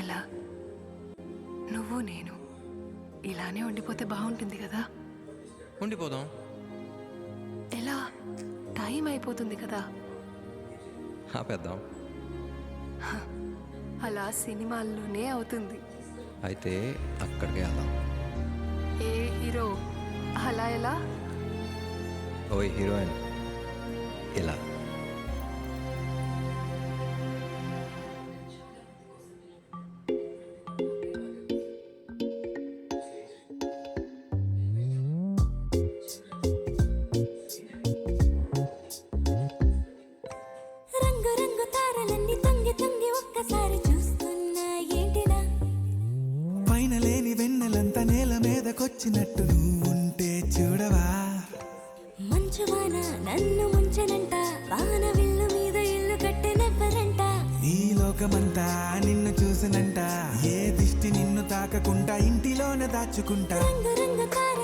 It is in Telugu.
అలా నువ్వు నేను ఇలానే ఉండిపోతే బాగుంటుంది కదా. ఉండిపోదాం. ఎలా? టైం అయిపోతుంది కదా. ఆపేద్దాం. అలా సినిమాల్లోనే అవుతుంది. అయితే అక్కడికే వెళ్దాం. ఏ హీరో? అలా ఎలా? ఓయ్ హీరోయిన్, ఇలా. రంగు రంగు తారలన్నీ తొంగి తొంగి ఒక్కసారి చూస్తున్నా ఏంటిలా? పైన లేని వెన్నెలంతా నేల మీదకొచ్చినట్టు నువ్వుంటే చూడవా? మంచువాన నన్ను ముంచెనంట, వాన విల్లు మీద ఇల్లు కట్టెనెవ్వరంట. ఈ లోకమంతా నిన్ను చూసినంట, ఏ దిష్టి నిన్ను తాకకుండా ఇంటిలోనే దాచుకుంటా. రంగు రంగు తార